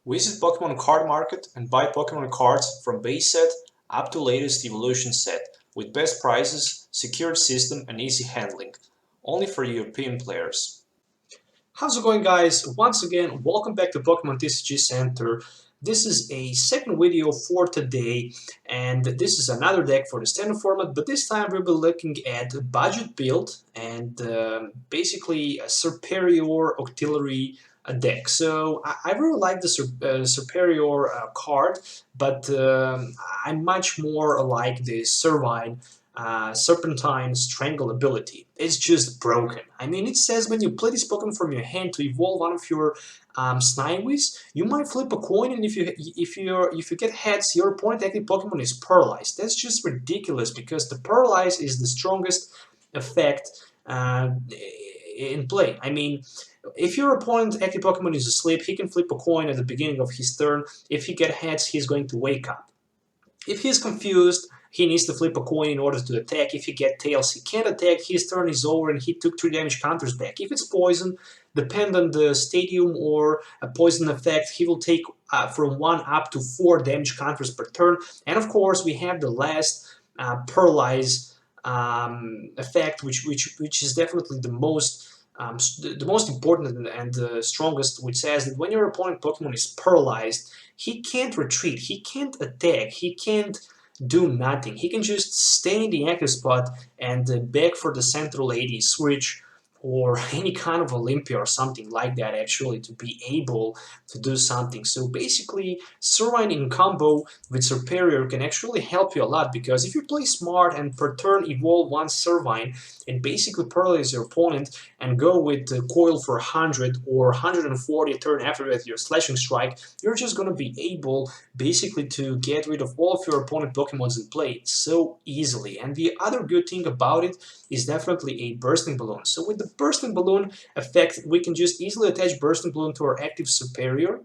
Visit Pokemon Card Market and buy Pokemon cards from base set up to latest evolution set with best prices, secured system and easy handling. Only for European players. How's it going, guys? Once again, welcome back to Pokemon TCG Center. This is a second video for today, and this is another deck for the standard format, but this time we'll be looking at budget build and basically a Serperior Octillery deck. So I really like the Serperior card, but I much more like the Servine Serpentine Strangle ability. It's just broken. I mean, it says when you play this Pokemon from your hand to evolve one of your Snivys, you might flip a coin, and if you get heads, your opponent active Pokemon is paralyzed. That's just ridiculous because the paralyze is the strongest effect in play. I mean, if your opponent active Pokemon is asleep, he can flip a coin at the beginning of his turn. If he gets heads, he's going to wake up. If he's confused, he needs to flip a coin in order to attack. If he gets tails, he can't attack. His turn is over and he took 3 damage counters back. If it's poison, depending on the stadium or a poison effect, he will take from 1 up to 4 damage counters per turn. And of course, we have the last paralyze effect, which is definitely the most important and the strongest, which says that when your opponent Pokemon is paralyzed, he can't retreat, he can't attack, he can't do nothing. He can just stay in the active spot and beg for the central AD switch or any kind of Olympia or something like that, actually, to be able to do something. So basically, Servine in combo with Serperior can actually help you a lot, because if you play smart and per turn evolve one Servine and basically paralyze your opponent and go with the coil for 100 or 140 a turn after that your slashing strike, you're just going to be able basically to get rid of all of your opponent Pokemons in play so easily. And the other good thing about it is definitely a bursting balloon. So with the bursting balloon effect, we can just easily attach bursting balloon to our active Serperior.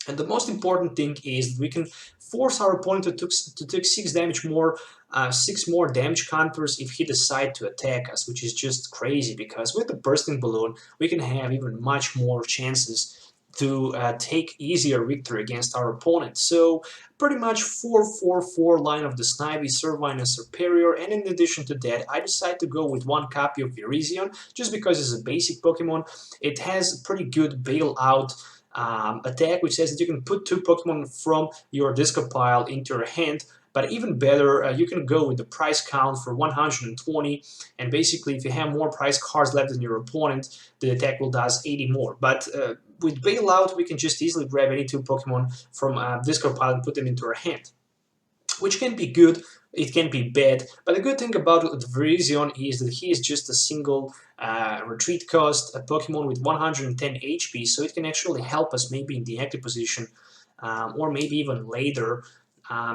And the most important thing is that we can force our opponent to take 6 damage more, 6 more damage counters if he decides to attack us, which is just crazy, because with the bursting balloon we can have even much more chances to take easier victory against our opponent. So pretty much 4-4-4 line of the Snivy, Servine, and Serperior, and in addition to that, I decided to go with 1 copy of Virizion, just because it's a basic Pokemon. It has a pretty good bailout attack, which says that you can put 2 Pokemon from your discard pile into your hand. But even better, you can go with the price count for 120, and basically if you have more price cards left than your opponent, the attack will does 80 more. But with bailout, we can just easily grab any 2 Pokemon from discard pile and put them into our hand, which can be good, it can be bad. But the good thing about the Virizion is that he is just a single retreat cost, a Pokemon with 110 HP, so it can actually help us maybe in the active position or maybe even later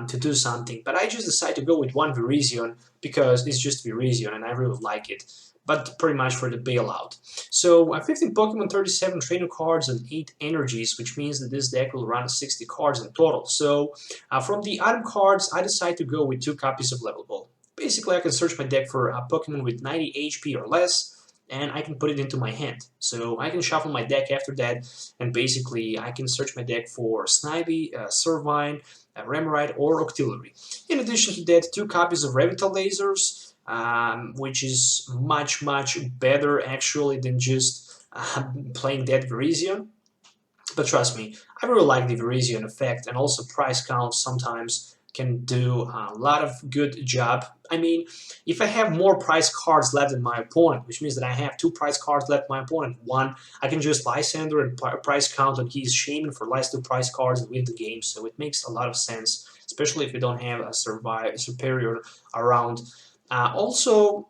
to do something. But I just decided to go with 1 Virizion because it's just Virizion and I really like it, but pretty much for the bailout. So 15 Pokemon, 37 trainer cards, and 8 energies, which means that this deck will run 60 cards in total. So from the item cards, I decided to go with 2 copies of Level Ball. Basically, I can search my deck for a Pokemon with 90 HP or less, and I can put it into my hand. So I can shuffle my deck after that, and basically I can search my deck for Snivy, Servine, Remoraid, or Octillery. In addition to that, 2 copies of Revitalizers, which is much better actually than just playing that Virizion. But trust me, I really like the Virizion effect, and also price count sometimes can do a lot of good job. I mean, if I have more price cards left than my opponent, which means that I have 2 price cards left my opponent, 1, I can just Lysander and price count on his Shaman for last 2 price cards and win the game. So it makes a lot of sense, especially if you don't have a Serperior around. Also,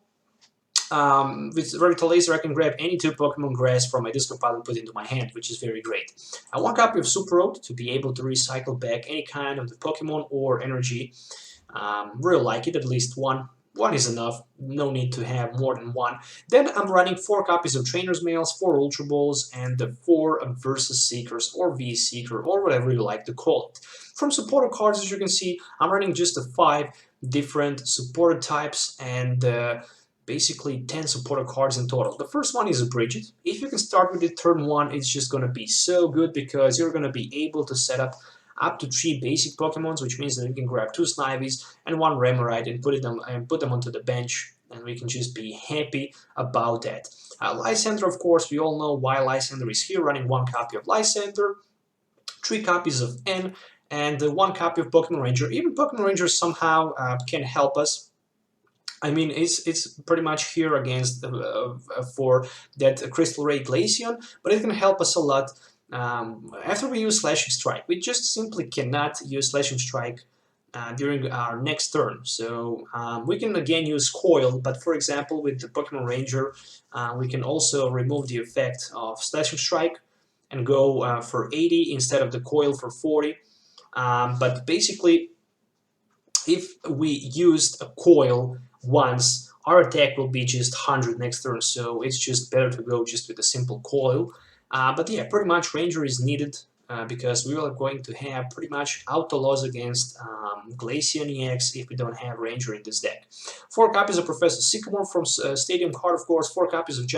with Revitalizer, I can grab any 2 Pokemon Grass from my discard pile and put into my hand, which is very great. 1 copy of Super Rod to be able to recycle back any kind of the Pokemon or energy. Really like it, at least 1. 1 is enough, no need to have more than 1. Then I'm running 4 copies of Trainer's Mails, 4 Ultra Balls, and 4 Versus Seekers or V-Seeker or whatever you like to call it. From supporter cards, as you can see, I'm running just 5 different supporter types, and basically 10 supporter cards in total. The first one is Bridget. If you can start with it turn 1, it's just going to be so good because you're going to be able to set up to 3 basic Pokemons, which means that you can grab 2 Snivies and 1 Remoraid and put them onto the bench, and we can just be happy about that. Lysander, of course, we all know why Lysander is here, running 1 copy of Lysander, 3 copies of N, and 1 copy of Pokemon Ranger. Even Pokemon Ranger somehow can help us. I mean, it's pretty much here against for that Crystal Ray Glaceon, but it can help us a lot. After we use Slashing Strike, we just simply cannot use Slashing Strike during our next turn. So we can again use Coil, but for example with the Pokemon Ranger, we can also remove the effect of Slashing Strike and go for 80 instead of the Coil for 40. But basically, if we used a Coil once, our attack will be just 100 next turn, so it's just better to go just with a simple Coil. But yeah, pretty much Ranger is needed because we are going to have pretty much auto loss against Glaceon EX if we don't have Ranger in this deck. 4 copies of Professor Sycamore from Stadium card, of course, 4 copies of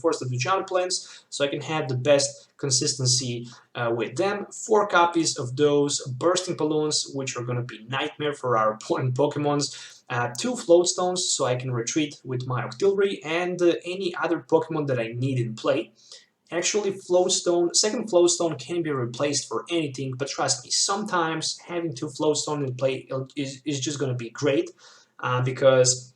Forest of the Giant Plants, so I can have the best consistency with them. 4 copies of those Bursting Balloons, which are going to be nightmare for our opponent Pokemons. 2 Float Stones, so I can retreat with my Octillery and any other Pokemon that I need in play. Actually, second Float Stone can be replaced for anything, but trust me, sometimes having 2 Float Stone in play is just going to be great, because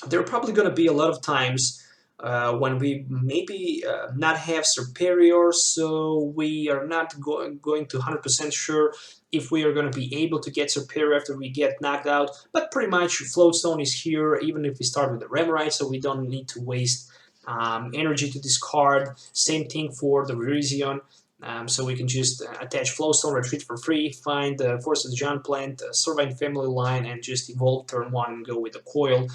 there are probably going to be a lot of times when we maybe not have Serperior, so we are not going to 100% sure if we are going to be able to get Serperior after we get knocked out, but pretty much Float Stone is here, even if we start with the Remoraid, so we don't need to waste energy to discard. Same thing for the Virizion, so we can just attach Float Stone, retreat for free, find the Force of the Giant Plant, Servine family line, and just evolve turn 1 and go with the Coil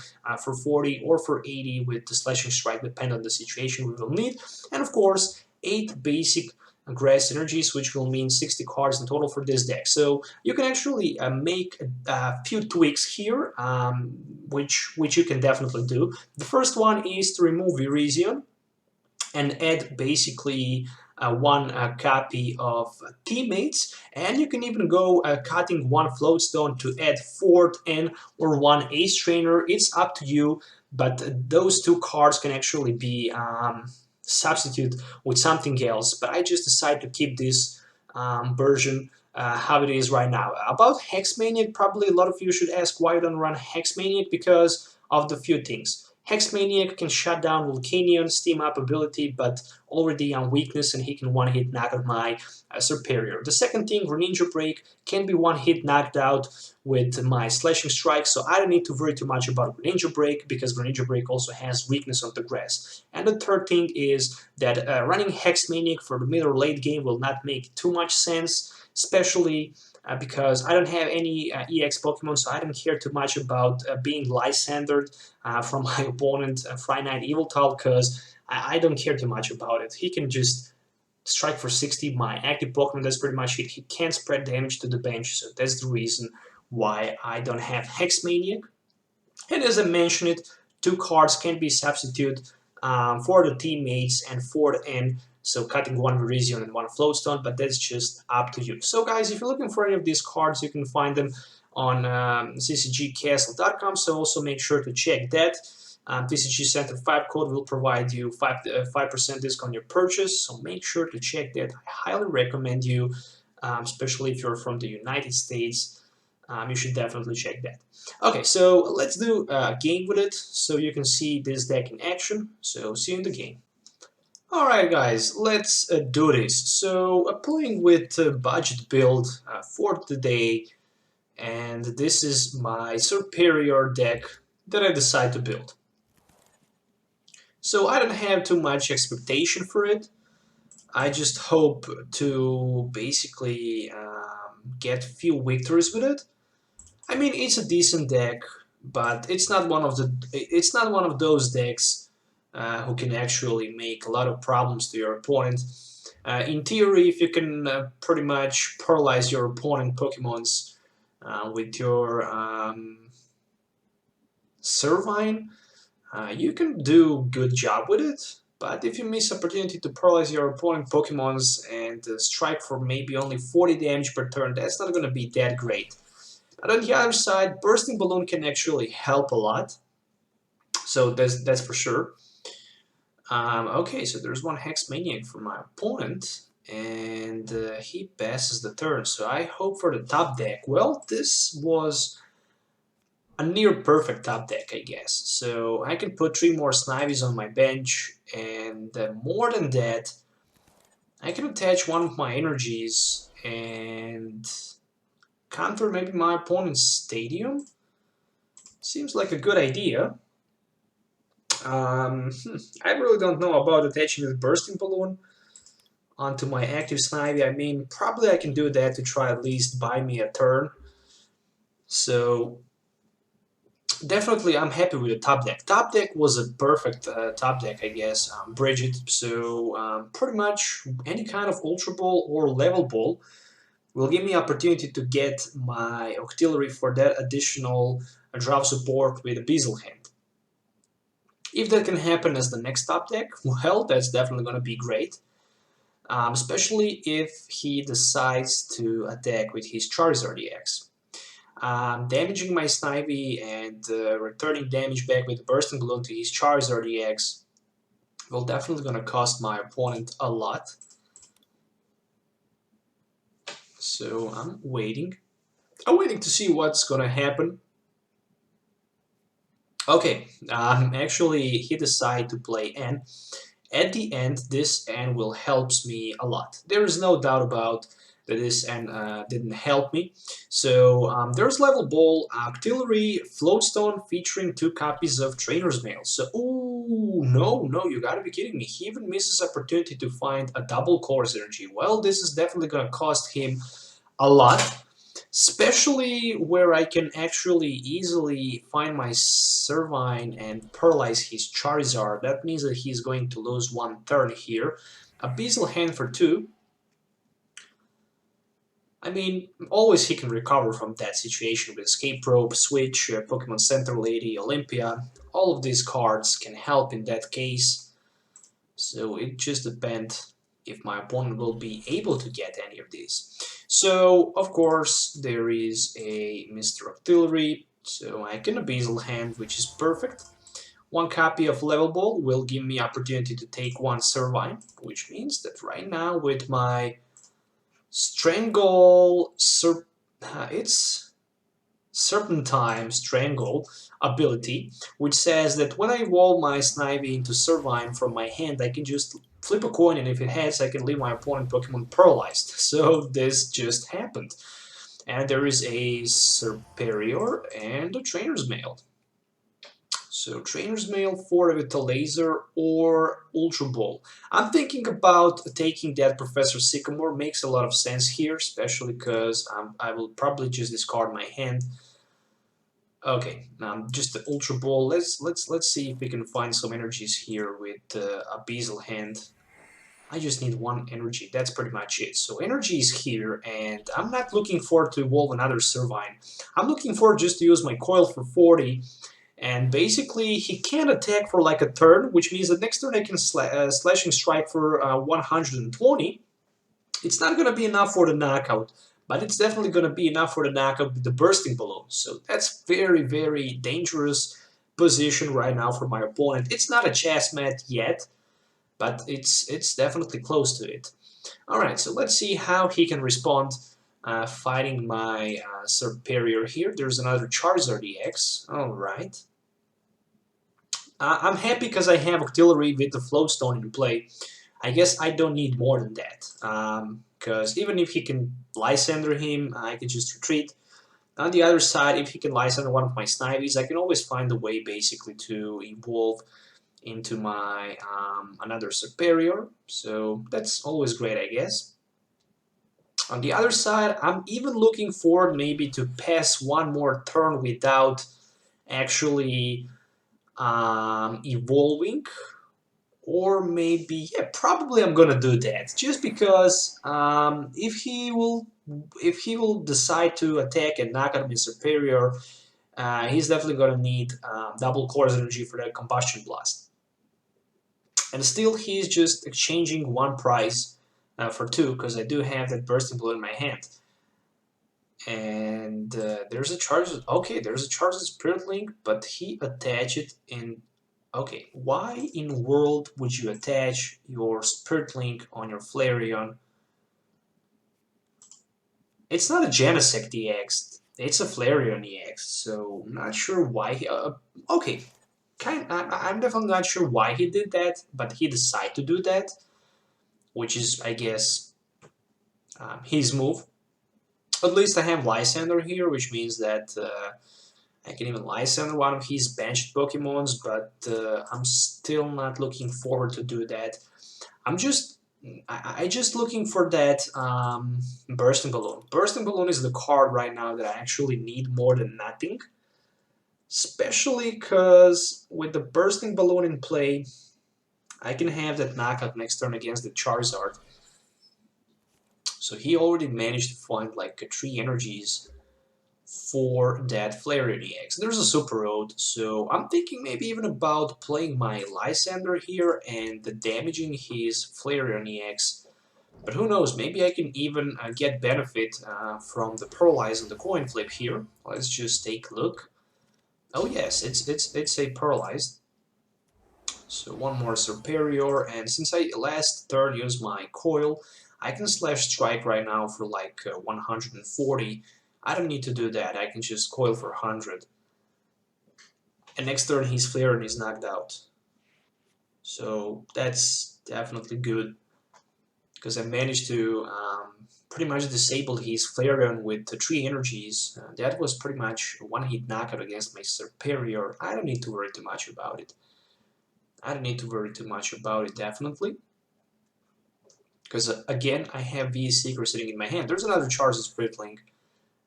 for 40 or for 80 with the Slashing Strike, depending on the situation we will need. And of course, 8 basic grass energies, which will mean 60 cards in total for this deck. So you can actually make a few tweaks here, which you can definitely do. The first one is to remove Virizion and add basically 1 copy of Teammates, and you can even go cutting 1 Float Stone to add 4th N or 1 Ace Trainer. It's up to you, but those 2 cards can actually be substitute with something else, but I just decided to keep this version how it is right now. About Hex Maniac, probably a lot of you should ask why you don't run Hex Maniac, because of the few things. Hex Maniac can shut down Volcanion, Steam Up ability, but already on weakness, and he can one-hit knock out my Serperior. The second thing, Greninja Break, can be one-hit knocked out with my Slashing Strike, so I don't need to worry too much about Greninja Break, because Greninja Break also has weakness on the grass. And the third thing is that running Hex Maniac for the mid or late game will not make too much sense, especially because I don't have any EX Pokemon, so I don't care too much about being Lysandered from my opponent, Fryknight Yveltal, because I don't care too much about it. He can just strike for 60, my active Pokemon, that's pretty much it. He can't spread damage to the bench, so that's the reason why I don't have Hex Maniac. And as I mentioned it, 2 cards can be substituted for the Teammates and for the N, so cutting 1 Virizion and 1 Float Stone, but that's just up to you. So guys, if you're looking for any of these cards, you can find them on TCGcastle.com, so also make sure to check that. TCG Center 5 code will provide you 5% discount on your purchase, so make sure to check that. I highly recommend you, especially if you're from the United States, you should definitely check that. Okay, so let's do a game with it, so you can see this deck in action. So see you in the game. Alright guys, let's do this. So playing with budget build for today, and this is my Serperior deck that I decided to build. So I don't have too much expectation for it. I just hope to basically get a few victories with it. I mean, it's a decent deck, but it's not one of those decks who can actually make a lot of problems to your opponent. In theory, if you can pretty much paralyze your opponent Pokemons with your Servine, You can do good job with it, but if you miss opportunity to paralyze your opponent Pokemons and strike for maybe only 40 damage per turn, that's not gonna be that great. But on the other side, Bursting Balloon can actually help a lot, so that's for sure. Okay, so there's one Hex Maniac for my opponent, and he passes the turn, so I hope for the top deck. Well, this was a near perfect top deck, I guess. So I can put 3 more Snivies on my bench, and more than that, I can attach one of my energies and counter maybe my opponent's Stadium. Seems like a good idea. I really don't know about attaching the Bursting Balloon onto my active Snivy. I mean, probably I can do that to try at least buy me a turn. So definitely I'm happy with the top deck. Top deck was a perfect top deck, I guess. Bridget, so pretty much any kind of Ultra Ball or Level Ball will give me opportunity to get my Octillery for that additional drop support with a Beazle Hand. If that can happen as the next top deck, well, that's definitely going to be great. Especially if he decides to attack with his Charizard EX. Damaging my Snivy and returning damage back with the Bursting Balloon to his Charizard EX will definitely gonna cost my opponent a lot. So I'm waiting. I'm waiting to see what's gonna happen. Okay, actually he decided to play N. At the end, this N will helps me a lot. There is no doubt about that this N didn't help me. So there's Level Ball, Octillery, Float Stone featuring 2 copies of Trainer's Mail. So, ooh, no, you gotta be kidding me. He even misses opportunity to find a double Chorus Energy. Well, this is definitely gonna cost him a lot. Especially where I can actually easily find my Servine and paralyze his Charizard. That means that he's going to lose 1 turn here. A Beazle Hand for 2. I mean, always he can recover from that situation with Escape Rope, Switch, Pokemon Center Lady, Olympia. All of these cards can help in that case. So it just depends if my opponent will be able to get any of these. So, of course, there is a Mr. Octillery, so I can a Beazle Hand, which is perfect. 1 copy of Level Ball will give me opportunity to take 1 Servine, which means that right now with my Strangle, it's Serpentine Strangle ability, which says that when I evolve my Snivy into Servine from my hand, I can just flip a coin, and if it hits, I can leave my opponent Pokemon paralyzed. So this just happened. And there is a Serperior and a Trainer's Mail. So Trainer's Mail for a Vitalaser or Ultra Ball. I'm thinking about taking that Professor Sycamore. Makes a lot of sense here, especially because I will probably just discard my hand. Okay, just the Ultra Ball. Let's see if we can find some energies here with a Beazle Hand. I just need 1 energy. That's pretty much it. So energy is here, and I'm not looking for to evolve another Servine. I'm looking for just to use my Coil for 40, and basically he can't attack for like a turn, which means that next turn I can Slashing Strike for 120. It's not going to be enough for the knockout, but it's definitely going to be enough for the knockout with the Bursting Balloon. So that's very, very dangerous position right now for my opponent. It's not a chess mat yet, but it's definitely close to it. Alright, so let's see how he can respond fighting my Serperior here. There's another Charizard EX. Alright. I'm happy because I have Octillery with the Float Stone in play. I guess I don't need more than that. Because even if he can Lysander him, I can just retreat. On the other side, if he can Lysander one of my Snivies, I can always find a way basically to evolve into my another Serperior, so that's always great, I guess. On the other side, I'm even looking forward maybe to pass 1 more turn without actually evolving, or maybe, yeah, probably I'm gonna do that, just because if he will decide to attack and knock out my Serperior, he's definitely going to need double Core's energy for that Combustion Blast. And still, he's just exchanging one prize for two, because I do have that Bursting Balloon in my hand. And there's a charge. Okay, there's a charge Spirit Link, but he attached it in. Okay, why in world would you attach your Spirit Link on your Flareon? It's not a Genesect EX, it's a Flareon EX, so I'm not sure why he... okay, I'm definitely not sure why he did that, but he decided to do that, which is, I guess, his move. At least I have Lysander here, which means that I can even Lysander one of his benched Pokemons, but I'm still not looking forward to do that. I'm just looking for that Bursting Balloon. Bursting Balloon is the card right now that I actually need more than nothing. Especially because with the Bursting Balloon in play, I can have that knockout next turn against the Charizard. So he already managed to find like 3 energies for that Flareon EX. There's a Super Rod, so I'm thinking maybe even about playing my Lysander here and damaging his Flareon EX. But who knows, maybe I can even get benefit from the Paralyze and the coin flip here. Let's just take a look. Oh yes, it's a Paralyzed. So one more Serperior, and since I last turn used my coil, I can Slash Strike right now for like 140. I don't need to do that, I can just coil for 100. And next turn his Flareon is knocked out. So that's definitely good, because I managed to pretty much disable his Flareon with the 3 energies. That was pretty much a one-hit knockout against my Serperior. I don't need to worry too much about it. Definitely. Because again, I have V-Seeker sitting in my hand. There's another Charizard Spirit Link,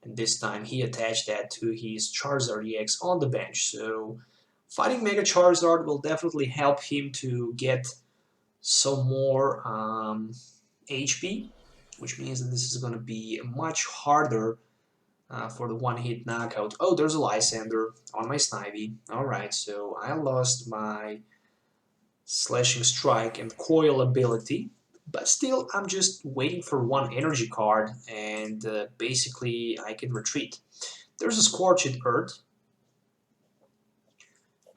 and this time he attached that to his Charizard EX on the bench. So fighting Mega Charizard will definitely help him to get some more HP, which means that this is going to be much harder for the one-hit knockout. Oh, there's a Lysander on my Snivy. Alright, so I lost my Slashing Strike and Coil ability, but still I'm just waiting for one energy card, and basically I can retreat. There's a Scorched Earth.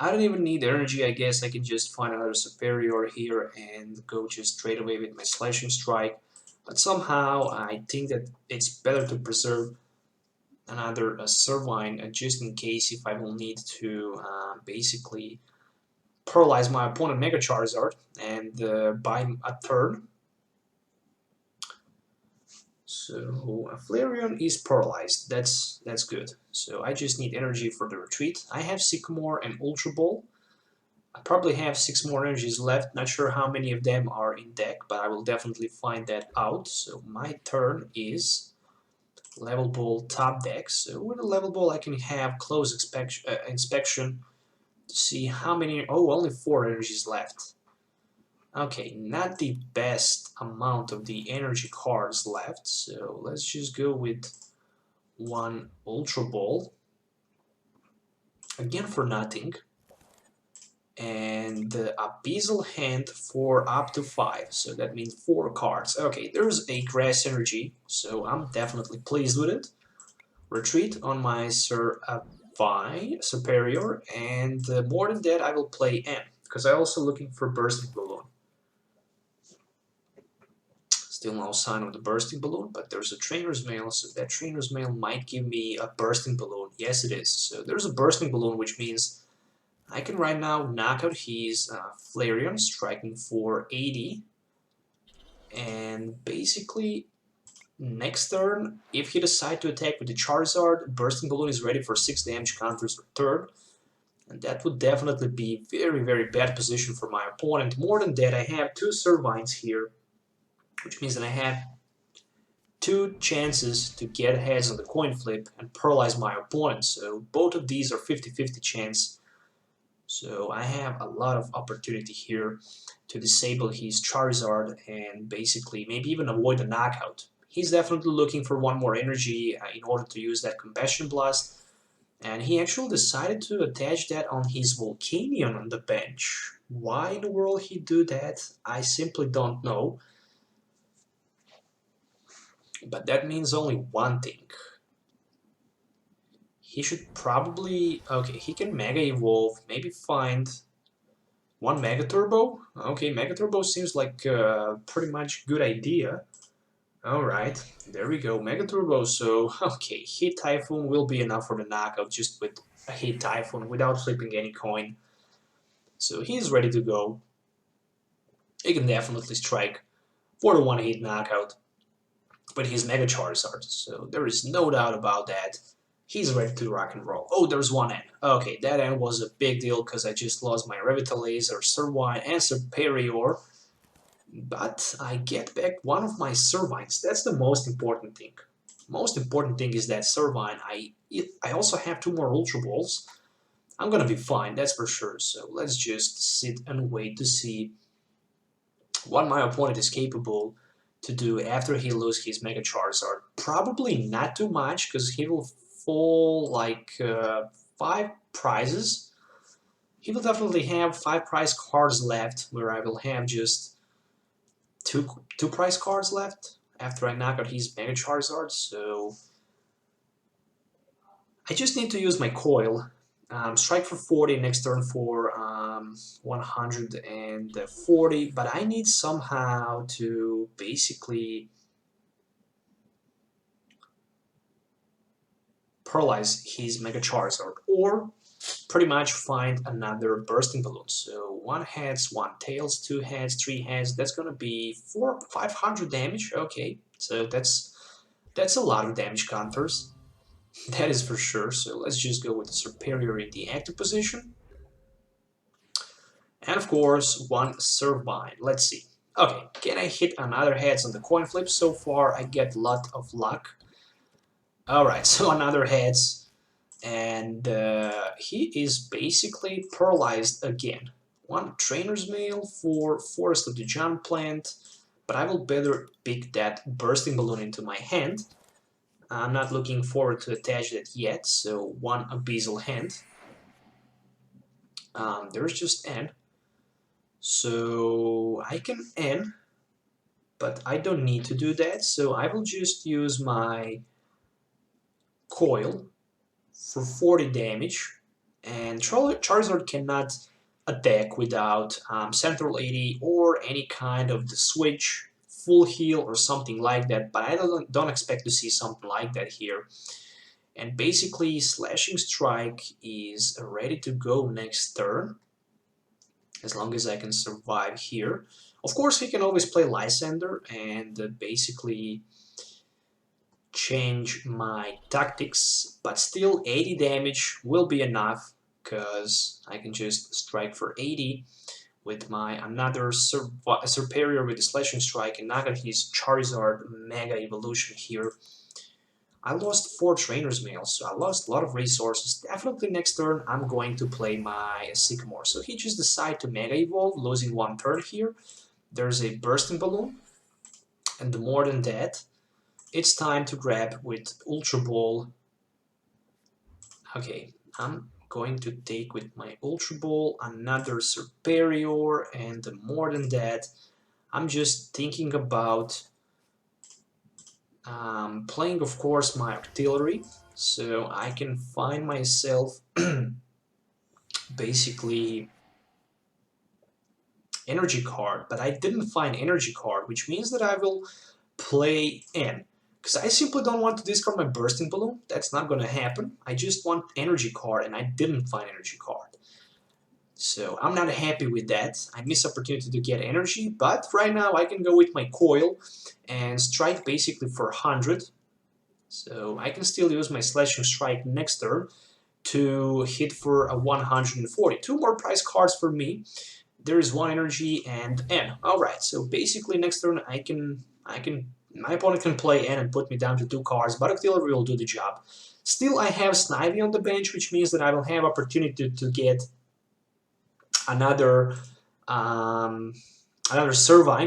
I don't even need energy, I guess I can just find another Serperior here and go just straight away with my Slashing Strike. But somehow I think that it's better to preserve another Servine just in case if I will need to basically paralyze my opponent Mega Charizard and buy a turn. So Flareon is paralyzed, that's good. So I just need energy for the retreat. I have Sycamore and Ultra Ball. I probably have 6 more energies left, not sure how many of them are in deck, but I will definitely find that out. So my turn is Level Ball top deck. So with a Level Ball I can have close inspection to see how many... oh, only 4 energies left. Okay, not the best amount of the energy cards left, so let's just go with one Ultra Ball. Again for nothing. And a Beazle Hand for up to 5, so that means 4 cards. Okay, there's a Grass Energy, so I'm definitely pleased with it. Retreat on my Serperior, and more than that I will play M, because I'm also looking for Bursting Balloon. Still no sign of the Bursting Balloon, but there's a Trainer's Mail, so that Trainer's Mail might give me a Bursting Balloon. Yes, it is. So there's a Bursting Balloon, which means I can right now knock out his Flareon, striking for 80. And basically, next turn, if he decides to attack with the Charizard, Bursting Balloon is ready for 6 damage counters per turn. And that would definitely be very, very bad position for my opponent. More than that, I have 2 Servines here, which means that I have 2 chances to get heads on the coin flip and paralyze my opponent. So both of these are 50-50 chance. So I have a lot of opportunity here to disable his Charizard and basically maybe even avoid a knockout. He's definitely looking for one more energy in order to use that Combustion Blast. And he actually decided to attach that on his Volcanion on the bench. Why in the world he do that, I simply don't know. But that means only one thing. He should probably... Okay, he can Mega Evolve, maybe find one Mega Turbo. Okay, Mega Turbo seems like a pretty much good idea. Alright, there we go, Mega Turbo. So, okay, Hit Typhoon will be enough for the knockout just with a Hit Typhoon without flipping any coin. So he's ready to go. He can definitely strike for the one-hit knockout with his Mega Charizard, so there is no doubt about that. He's ready to rock and roll. Oh, there's one end. Okay, that end was a big deal because I just lost my Revitalizer, Servine, and Serperior. But I get back one of my Servines. That's the most important thing. Most important thing is that Servine, I also have 2 more Ultra Balls. I'm gonna be fine, that's for sure. So let's just sit and wait to see what my opponent is capable to do after he loses his Mega Charizard. Probably not too much, because he will fall like 5 prizes. He will definitely have 5 prize cards left, where I will have just two prize cards left after I knock out his Mega Charizard. So I just need to use my coil. Strike for 40, next turn for 140, but I need somehow to basically paralyze his Mega Charizard, or pretty much find another bursting balloon. So 1 heads, 1 tails, 2 heads, 3 heads, that's gonna be 500 damage. Okay, so that's a lot of damage counters. That is for sure. So let's just go with the Serperior in the active position. And of course, 1 Servine. Let's see. Okay, can I hit another heads on the coin flip? So far, I get a lot of luck. Alright, so another heads. And he is basically paralyzed again. 1 Trainer's Mail for Forest of the Giant Plant. But I will better pick that bursting balloon into my hand. I'm not looking forward to attach that yet, so 1 Abyssal Hand. There's just N. So I can N, but I don't need to do that, so I will just use my coil for 40 damage, and Charizard cannot attack without Central 80 or any kind of the switch, full heal or something like that, but I don't expect to see something like that here. And basically Slashing Strike is ready to go next turn, as long as I can survive here. Of course, he can always play Lysander and basically change my tactics, but still 80 damage will be enough, because I can just strike for 80 with my another Serperior with the Slashing Strike and knock out his Charizard Mega Evolution here. I lost 4 Trainer's Mails, so I lost a lot of resources. Definitely next turn I'm going to play my Sycamore. So he just decided to Mega Evolve, losing 1 turn here. There's a Bursting Balloon, and more than that, it's time to grab with Ultra Ball. Okay, I'm going to take with my Ultra Ball another Serperior, and more than that, I'm just thinking about playing, of course, my Octillery, so I can find myself basically energy card, but I didn't find energy card, which means that I will play N, because I simply don't want to discard my Bursting Balloon. That's not gonna happen. I just want energy card, and I didn't find energy card. So I'm not happy with that. I missed opportunity to get energy, but right now I can go with my coil and strike basically for 100. So I can still use my Slashing Strike next turn to hit for a 140. 2 more prize cards for me. There is 1 energy and N. Alright, so basically next turn my opponent can play N and put me down to 2 cards, but Octillery will do the job. Still, I have Snivy on the bench, which means that I will have opportunity to get another Servine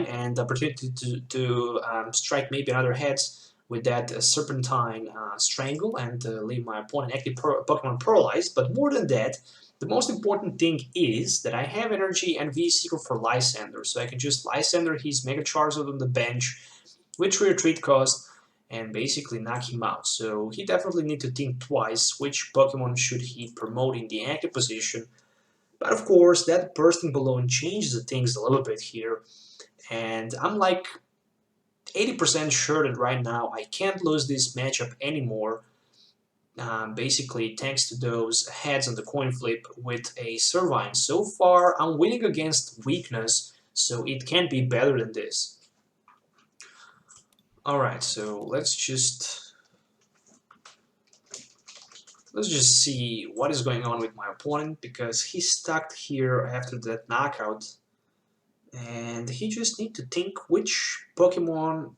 and opportunity to strike maybe another heads with that Serpentine Strangle and leave my opponent active Pokemon paralyzed. But more than that, the most important thing is that I have energy and V-Seeker for Lysander, so I can just Lysander his Mega Charizard on the bench with retreat cost and basically knock him out. So he definitely need to think twice which Pokemon should he promote in the active position. But of course, that bursting balloon changes the things a little bit here, and I'm like 80% sure that right now I can't lose this matchup anymore. Basically, thanks to those heads on the coin flip with a Servine. So far, I'm winning against weakness, so it can't be better than this. Alright, so let's just see what is going on with my opponent, because he's stuck here after that knockout, and he just needs to think which Pokemon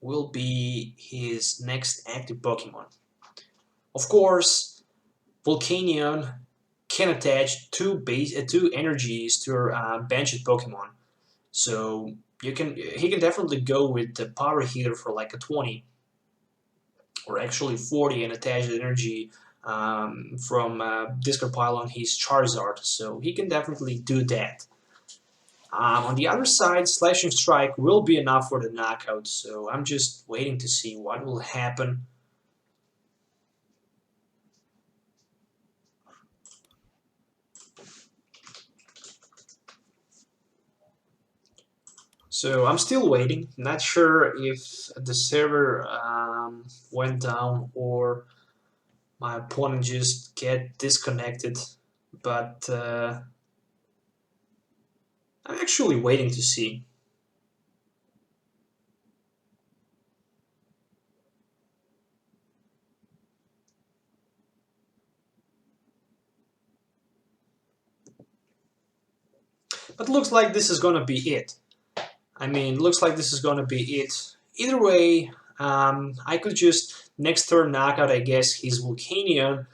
will be his next active Pokemon. Of course, Volcanion can attach two energies to your benched Pokemon, so he can definitely go with the Power Healer for like a 20, or actually 40, and attach the energy from Discard Pile on his Charizard, so he can definitely do that. On the other side, Slashing Strike will be enough for the knockout, so I'm just waiting to see what will happen. So I'm still waiting, not sure if the server went down or my opponent just get disconnected, but I'm actually waiting to see. But looks like this is gonna be it. I mean, looks like this is gonna be it. Either way, I could just next turn knockout, I guess, his Volcanion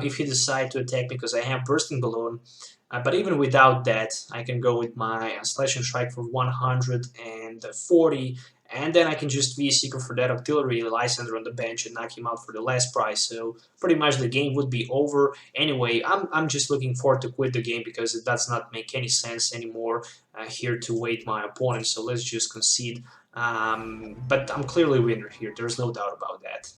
if he decide to attack, because I have Bursting Balloon. But even without that, I can go with my Slash and Strike for 140, and then I can just V-Seeker for that Octillery Lysander on the bench and knock him out for the last prize. So pretty much the game would be over. Anyway, I'm just looking forward to quit the game, because it does not make any sense anymore here to wait my opponent. So let's just concede. But I'm clearly winner here. There's no doubt about that.